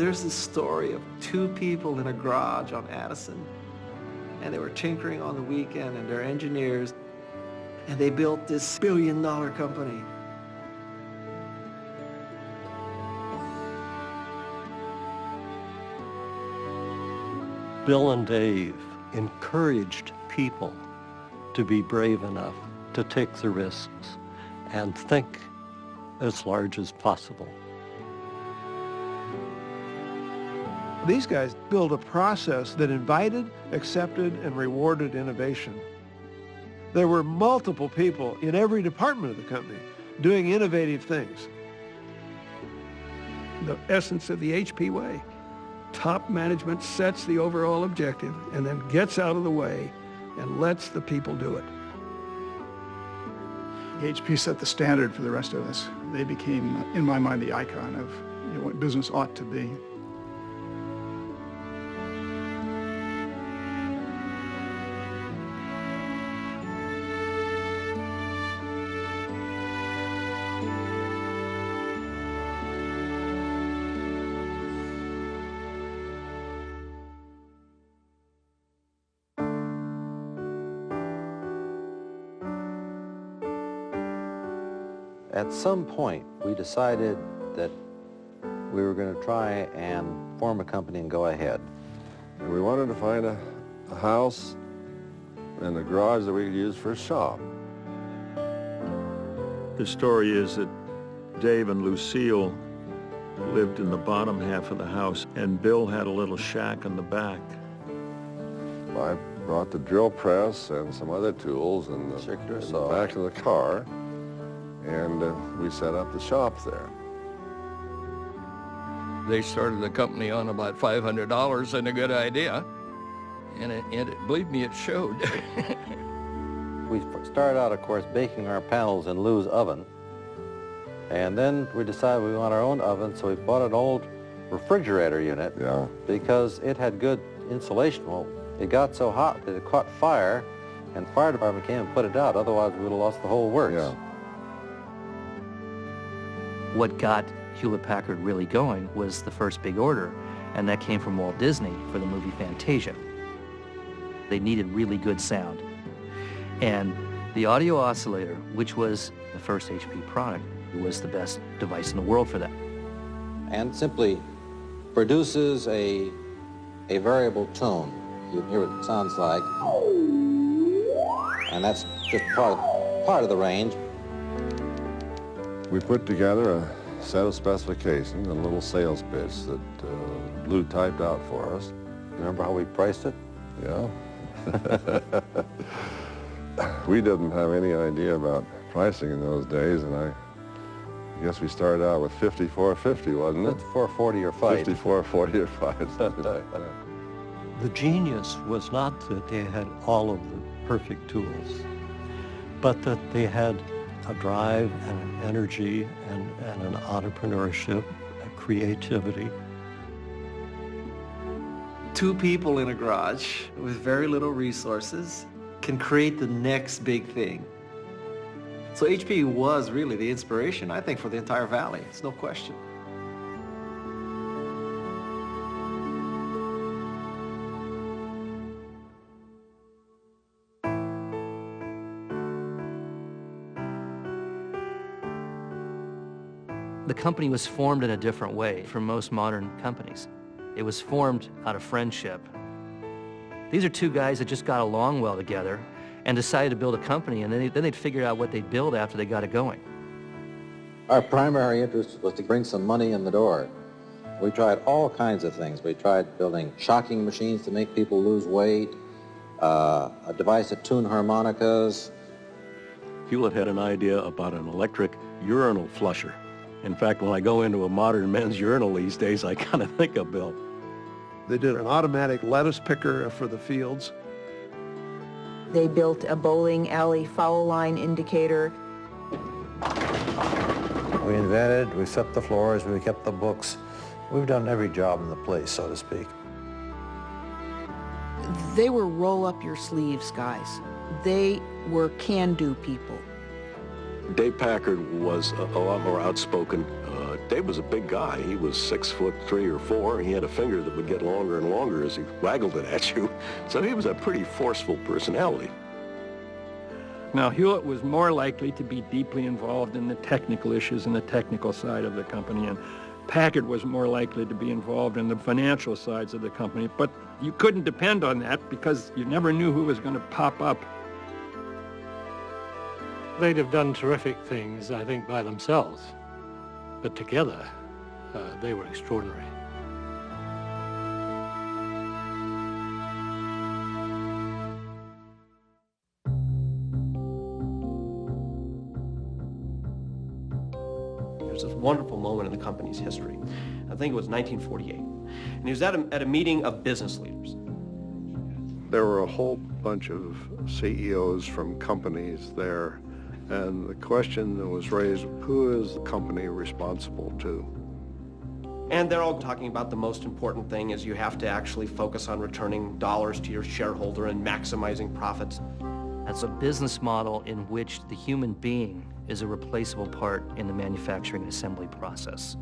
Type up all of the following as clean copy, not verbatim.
There's this story of two people in a garage on Addison, and they were tinkering on the weekend, and they're engineers, and they built this billion-dollar company. Bill and Dave encouraged people to be brave enough to take the risks and think as large as possible. These guys built a process that invited, accepted, and rewarded innovation. There were multiple people in every department of the company doing innovative things. The essence of the HP way. Top management sets the overall objective and then gets out of the way and lets the people do it. HP set the standard for the rest of us. They became, in my mind, the icon of what business ought to be. At some point, we decided that we were going to try and form a company and go ahead. And we wanted to find a house and a garage that we could use for a shop. The story is that Dave and Lucille lived in the bottom half of the house, and Bill had a little shack in the back. I brought the drill press and some other tools in the back of the car, and we set up the shop there. They started the company on about $500 and a good idea, and believe me, it showed. We started out, of course, baking our panels in Lou's oven, and then we decided we want our own oven, so we bought an old refrigerator unit because it had good insulation. Well, it got so hot that it caught fire, and the fire department came and put it out. Otherwise, we would have lost the whole works. Yeah. What got Hewlett Packard really going was the first big order, and that came from Walt Disney for the movie Fantasia. They needed really good sound. And the audio oscillator, which was the first HP product, was the best device in the world for that. And simply produces a variable tone. You can hear what it sounds like. And that's just part of the range. We put together a set of specifications and a little sales pitch that Lou typed out for us. Remember how we priced it? Yeah. We didn't have any idea about pricing in those days, and I guess we started out with $54.50, wasn't it? $54.40 or fight. $54.40 or fight. The genius was not that they had all of the perfect tools, but that they had a drive and an energy and an entrepreneurship, a creativity. Two people in a garage with very little resources can create the next big thing. So HP was really the inspiration, I think, for the entire valley. It's no question. The company was formed in a different way from most modern companies. It was formed out of friendship. These are two guys that just got along well together and decided to build a company, and then they'd figure out what they'd build after they got it going. Our primary interest was to bring some money in the door. We tried all kinds of things. We tried building shocking machines to make people lose weight, a device to tune harmonicas. Hewlett had an idea about an electric urinal flusher. In fact, when I go into a modern men's urinal these days, I kind of think of Bill. They did an automatic lettuce picker for the fields. They built a bowling alley foul line indicator. We invented, we swept the floors, we kept the books. We've done every job in the place, so to speak. They were roll-up-your-sleeves guys. They were can-do people. Dave Packard was a lot more outspoken. Dave was a big guy. He was 6'3" or 4". He had a finger that would get longer and longer as he waggled it at you. So he was a pretty forceful personality. Now, Hewlett was more likely to be deeply involved in the technical issues and the technical side of the company, and Packard was more likely to be involved in the financial sides of the company. But you couldn't depend on that because you never knew who was going to pop up. They'd have done terrific things, I think, by themselves. But together, they were extraordinary. There's this wonderful moment in the company's history. I think it was 1948. And he was at a meeting of business leaders. There were a whole bunch of CEOs from companies there, and the question that was raised, who is the company responsible to? And they're all talking about the most important thing is you have to actually focus on returning dollars to your shareholder and maximizing profits. That's a business model in which the human being is a replaceable part in the manufacturing and assembly process.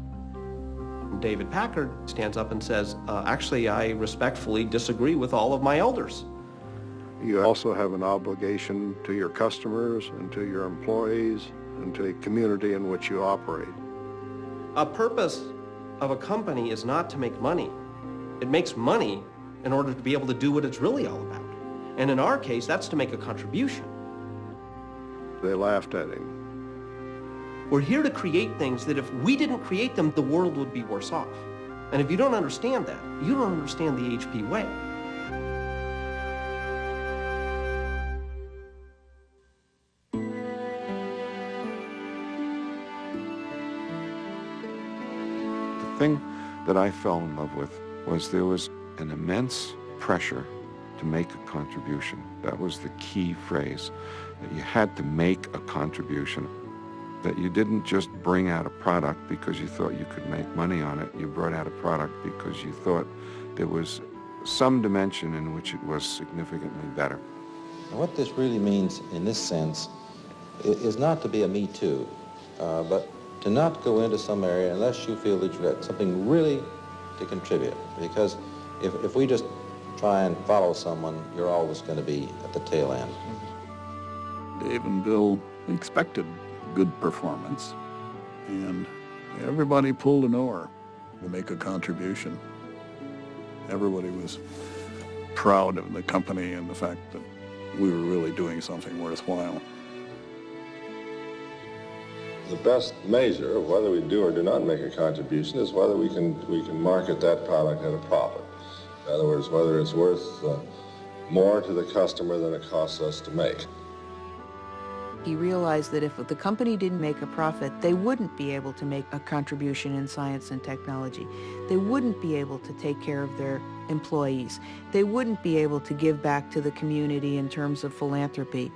David Packard stands up and says, actually, I respectfully disagree with all of my elders. You also have an obligation to your customers and to your employees and to the community in which you operate. A purpose of a company is not to make money. It makes money in order to be able to do what it's really all about. And in our case, that's to make a contribution. They laughed at him. We're here to create things that if we didn't create them, the world would be worse off. And if you don't understand that, you don't understand the HP way. The thing that I fell in love with was there was an immense pressure to make a contribution. That was the key phrase, that you had to make a contribution, that you didn't just bring out a product because you thought you could make money on it. You brought out a product because you thought there was some dimension in which it was significantly better. And what this really means in this sense is not to be a me too, but to not go into some area unless you feel that you've got something really to contribute. Because if we just try and follow someone, you're always going to be at the tail end. Dave and Bill expected good performance, and everybody pulled an oar to make a contribution. Everybody was proud of the company and the fact that we were really doing something worthwhile. The best measure of whether we do or do not make a contribution is whether we can market that product at a profit. In other words, whether it's worth more to the customer than it costs us to make. He realized that if the company didn't make a profit, they wouldn't be able to make a contribution in science and technology. They wouldn't be able to take care of their employees. They wouldn't be able to give back to the community in terms of philanthropy.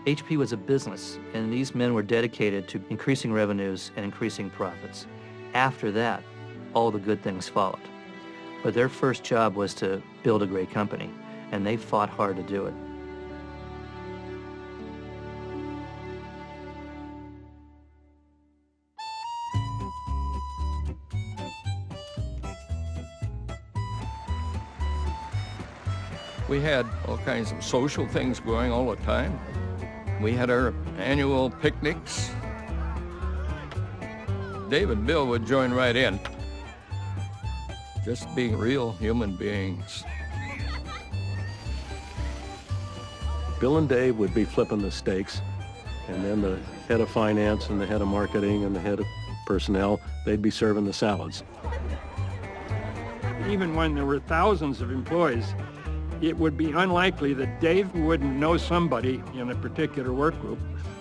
HP was a business, and these men were dedicated to increasing revenues and increasing profits. After that, all the good things followed. But their first job was to build a great company, and they fought hard to do it. We had all kinds of social things going all the time. We had our annual picnics. Dave and Bill would join right in, just being real human beings. Bill and Dave would be flipping the steaks, and then the head of finance and the head of marketing and the head of personnel, they'd be serving the salads. Even when there were thousands of employees, it would be unlikely that Dave wouldn't know somebody in a particular work group.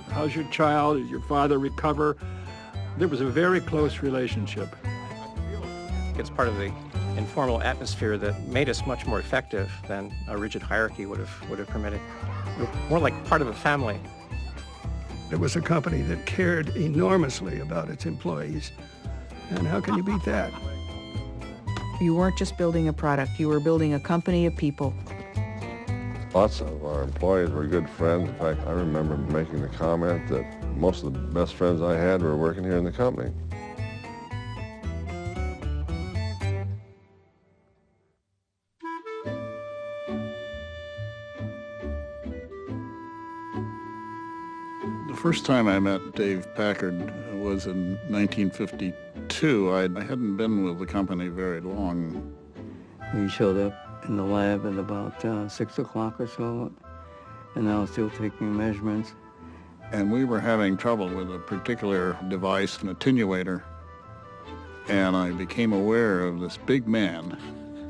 How's your child? Did your father recover? There was a very close relationship. It's part of the informal atmosphere that made us much more effective than a rigid hierarchy would have permitted. We're more like part of a family. It was a company that cared enormously about its employees. And how can you beat that? You weren't just building a product, you were building a company of people. Lots of our employees were good friends. In fact, I remember making the comment that most of the best friends I had were working here in the company. First time I met Dave Packard was in 1952. I hadn't been with the company very long. He showed up in the lab at about 6 o'clock or so, and I was still taking measurements. And we were having trouble with a particular device, an attenuator, and I became aware of this big man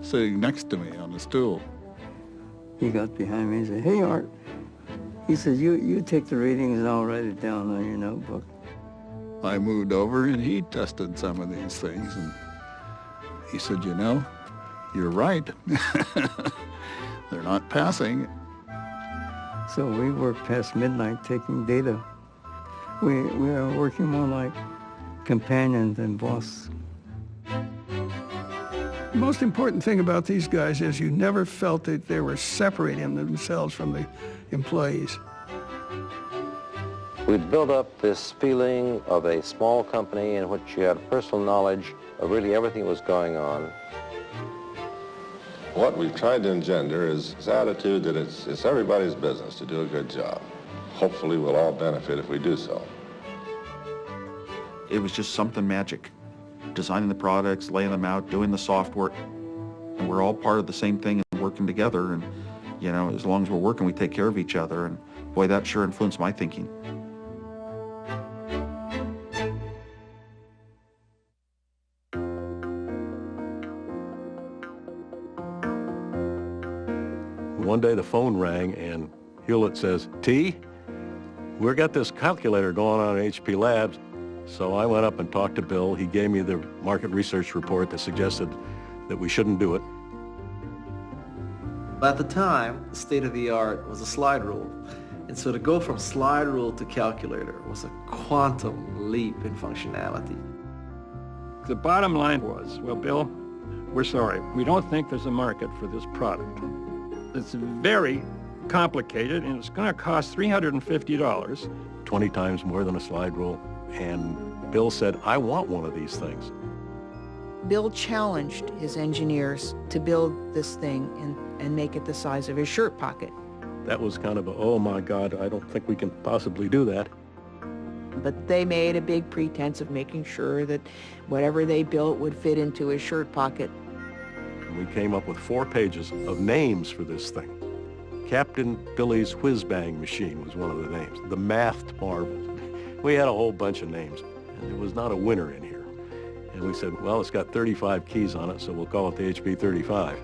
sitting next to me on the stool. He got behind me and said, "Hey, Art." He said, you take the readings and I'll write it down on your notebook. I moved over and he tested some of these things, and he said, "You know, you're right. They're not passing." So we worked past midnight taking data. We are working more like companions than boss. The most important thing about these guys is you never felt that they were separating themselves from the employees. We'd built up this feeling of a small company in which you had personal knowledge of really everything that was going on. What we've tried to engender is this attitude that it's everybody's business to do a good job. Hopefully we'll all benefit if we do so. It was just something magic. Designing the products, laying them out, doing the software. And we're all part of the same thing and working together. And, you know, as long as we're working, we take care of each other. And boy, that sure influenced my thinking. One day the phone rang and Hewlett says, "T, we've got this calculator going on at HP Labs." So I went up and talked to Bill. He gave me the market research report that suggested that we shouldn't do it. At the time, the state of the art was a slide rule. And so to go from slide rule to calculator was a quantum leap in functionality. The bottom line was, well, Bill, we're sorry. We don't think there's a market for this product. It's very complicated, and it's going to cost $350. 20 times more than a slide rule. And Bill said, "I want one of these things." Bill challenged his engineers to build this thing and make it the size of his shirt pocket. That was kind of a, oh my God, I don't think we can possibly do that. But they made a big pretense of making sure that whatever they built would fit into his shirt pocket. And we came up with 4 pages of names for this thing. Captain Billy's Whiz-Bang Machine was one of the names. The Mathed Marvel. We had a whole bunch of names, and there was not a winner in here. And we said, well, it's got 35 keys on it, so we'll call it the HP 35.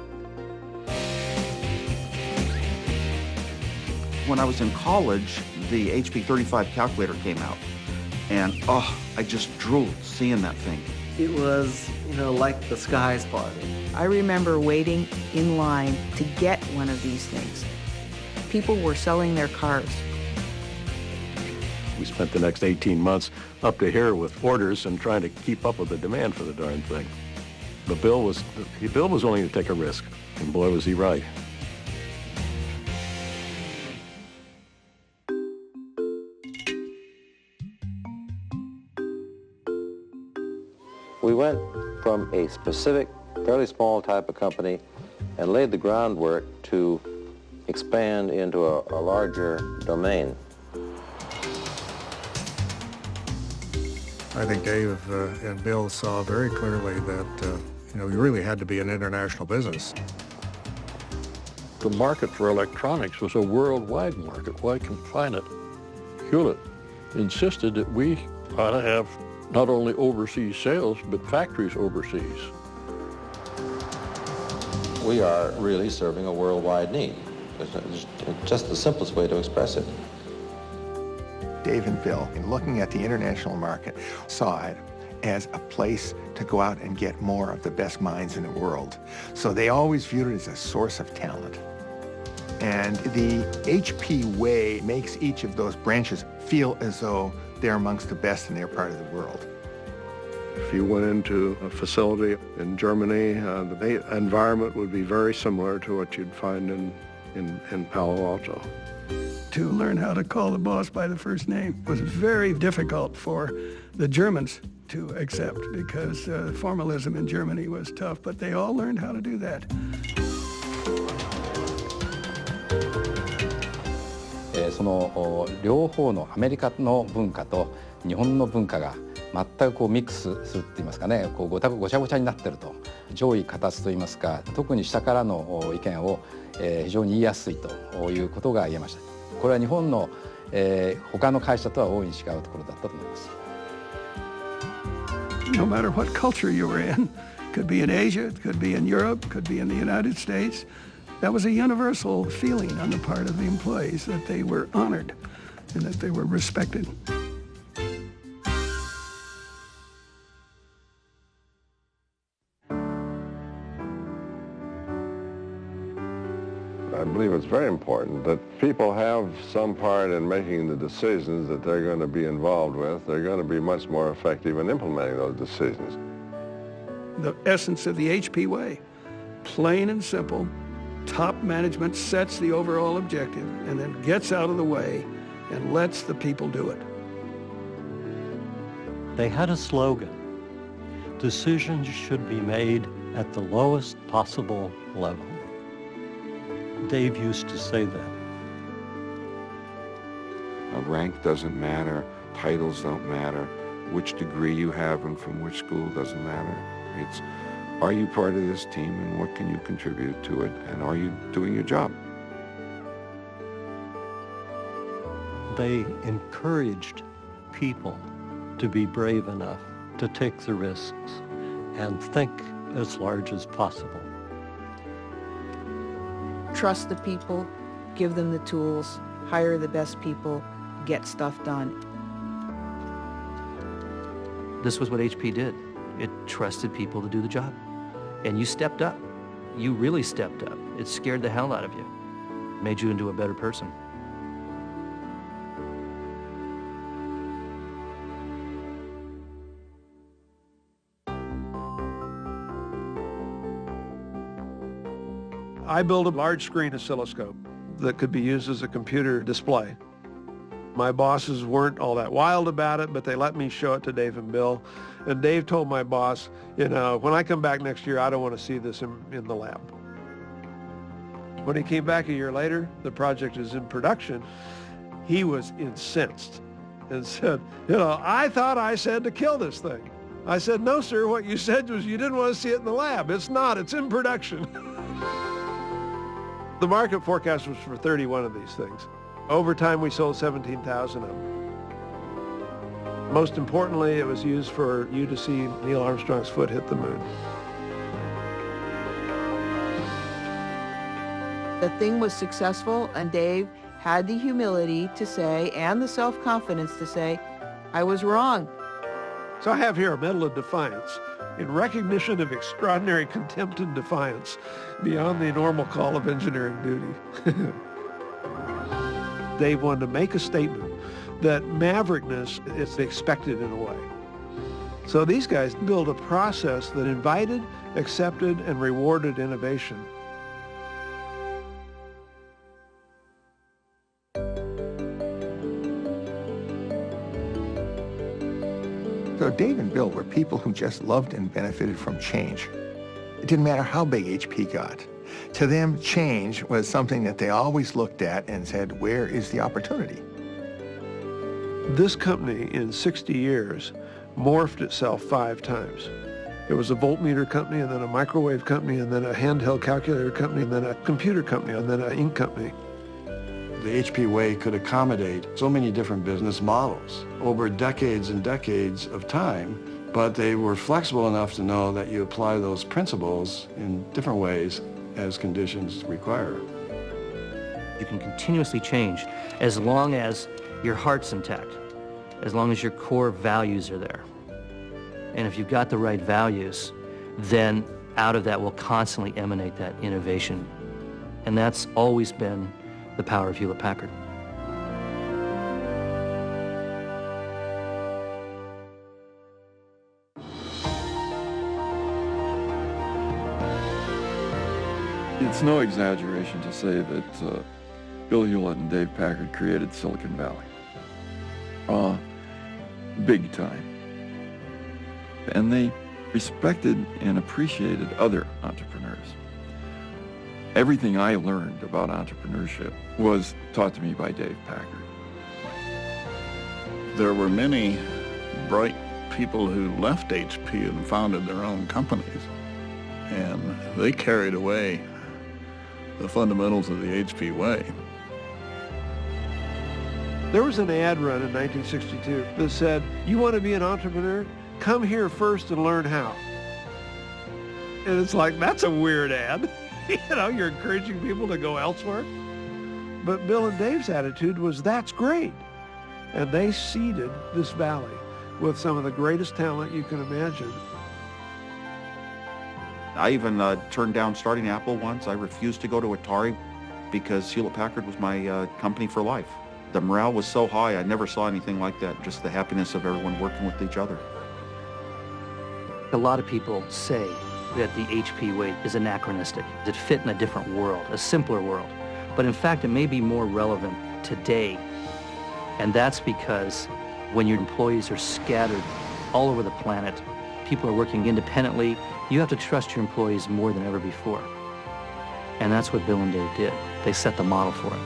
When I was in college, the HP 35 calculator came out. And, oh, I just drooled seeing that thing. It was, like the skies parted. I remember waiting in line to get one of these things. People were selling their cars. We spent the next 18 months up to here with orders and trying to keep up with the demand for the darn thing. But Bill was willing to take a risk, and boy, was he right. We went from a specific, fairly small type of company and laid the groundwork to expand into a larger domain. I think Dave and Bill saw very clearly that we really had to be an international business. The market for electronics was a worldwide market. Why confine it? Hewlett insisted that we ought to have not only overseas sales, but factories overseas. We are really serving a worldwide need. It's just the simplest way to express it. Dave and Bill, in looking at the international market, saw it as a place to go out and get more of the best minds in the world. So they always viewed it as a source of talent. And the HP way makes each of those branches feel as though they're amongst the best in their part of the world. If you went into a facility in Germany, the environment would be very similar to what you'd find in Palo Alto. To learn how to call the boss by the first name was very difficult for the Germans to accept because formalism in Germany was tough, but they all learned how to do that. It's その両方のアメリカの文化と日本の文化が全くこうミックスするって言いますかね、こうごちゃごちゃになってると、上位下達と言いますか、特に下からの意見を非常に言いやすいということが言えました。これは日本の他の会社とは大いに違うところだったと思います。No matter what culture you were in, could be in Asia, it could be in Europe, could be in the United States, that was a universal feeling on the part of the employees that they were honored and that they were respected. I believe it's very important that people have some part in making the decisions that they're going to be involved with. They're going to be much more effective in implementing those decisions. The essence of the HP way, plain and simple, top management sets the overall objective and then gets out of the way and lets the people do it. They had a slogan: decisions should be made at the lowest possible level. Dave used to say that. Rank doesn't matter, titles don't matter, which degree you have and from which school doesn't matter. It's, are you part of this team and what can you contribute to it, and are you doing your job? They encouraged people to be brave enough to take the risks and think as large as possible. Trust the people, give them the tools, hire the best people, get stuff done. This was what HP did. It trusted people to do the job. And you stepped up. You really stepped up. It scared the hell out of you. Made you into a better person. I built a large screen oscilloscope that could be used as a computer display. My bosses weren't all that wild about it, but they let me show it to Dave and Bill. And Dave told my boss, you know, when I come back next year, I don't want to see this in the lab. When he came back a year later, the project is in production. He was incensed and said, you know, I thought I said to kill this thing. I said, no, sir, what you said was you didn't want to see it in the lab. It's not, it's in production. The market forecast was for 31 of these things. Over time, we sold 17,000 of them. Most importantly, it was used for you to see Neil Armstrong's foot hit the moon. The thing was successful, and Dave had the humility to say, and the self-confidence to say, I was wrong. So I have here a Medal of Defiance in recognition of extraordinary contempt and defiance beyond the normal call of engineering duty. Dave wanted to make a statement that maverickness is expected in a way. So these guys built a process that invited, accepted, and rewarded innovation. So Dave and Bill were people who just loved and benefited from change. It didn't matter how big HP got. To them, change was something that they always looked at and said, where is the opportunity? This company, in 60 years, morphed itself 5 times. It was a voltmeter company, and then a microwave company, and then a handheld calculator company, and then a computer company, and then an ink company. The HP way could accommodate so many different business models over decades and decades of time, but they were flexible enough to know that you apply those principles in different ways as conditions require. You can continuously change as long as your heart's intact, as long as your core values are there. And if you've got the right values, then out of that will constantly emanate that innovation. And that's always been the power of Hewlett Packard. It's no exaggeration to say that Bill Hewlett and Dave Packard created Silicon Valley. Big time. And they respected and appreciated other entrepreneurs. Everything I learned about entrepreneurship was taught to me by Dave Packard. There were many bright people who left HP and founded their own companies, and they carried away the fundamentals of the HP way. There was an ad run in 1962 that said, "You want to be an entrepreneur? Come here first and learn how." And it's like, that's a weird ad. You know, you're encouraging people to go elsewhere. But Bill and Dave's attitude was, that's great. And they seeded this valley with some of the greatest talent you can imagine. I even turned down starting Apple once. I refused to go to Atari because Hewlett Packard was my company for life. The morale was so high, I never saw anything like that, just the happiness of everyone working with each other. A lot of people say that the HP way is anachronistic. It fit in a different world, a simpler world. But in fact, it may be more relevant today. And that's because when your employees are scattered all over the planet, people are working independently, you have to trust your employees more than ever before. And that's what Bill and Dave did. They set the model for it.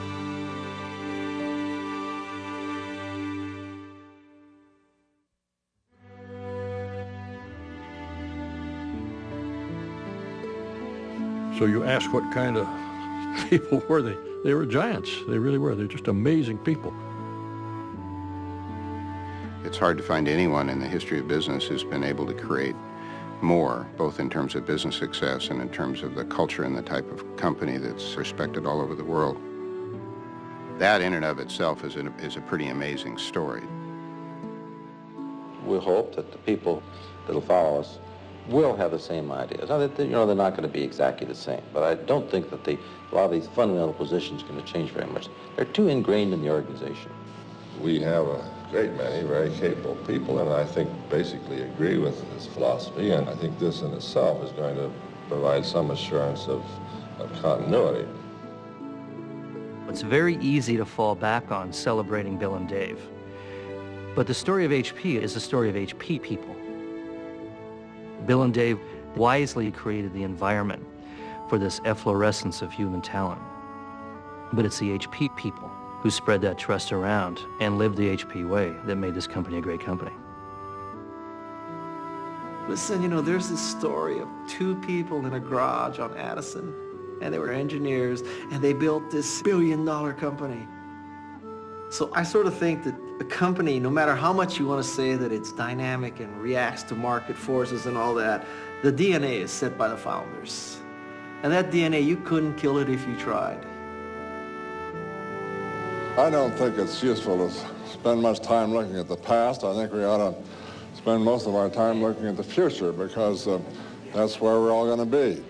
So you ask what kind of people were they? They were giants. They really were. They're just amazing people. It's hard to find anyone in the history of business who's been able to create more, both in terms of business success and in terms of the culture and the type of company that's respected all over the world. That in and of itself is a pretty amazing story. We hope that the people that'll follow us will have the same ideas. Now, they're not going to be exactly the same, but I don't think that a lot of these fundamental positions are going to change very much. They're too ingrained in the organization. We have a great many very capable people, and I think basically agree with this philosophy, and I think this in itself is going to provide some assurance of continuity. It's very easy to fall back on celebrating Bill and Dave. But the story of HP is the story of HP people. Bill and Dave wisely created the environment for this efflorescence of human talent. But it's the HP people who spread that trust around and lived the HP way that made this company a great company. Listen, you know, there's this story of two people in a garage on Addison, and they were engineers, and they built this billion-dollar company. So I sort of think that a company, no matter how much you want to say that it's dynamic and reacts to market forces and all that, the DNA is set by the founders. And that DNA, you couldn't kill it if you tried. I don't think it's useful to spend much time looking at the past. I think we ought to spend most of our time looking at the future, because that's where we're all going to be.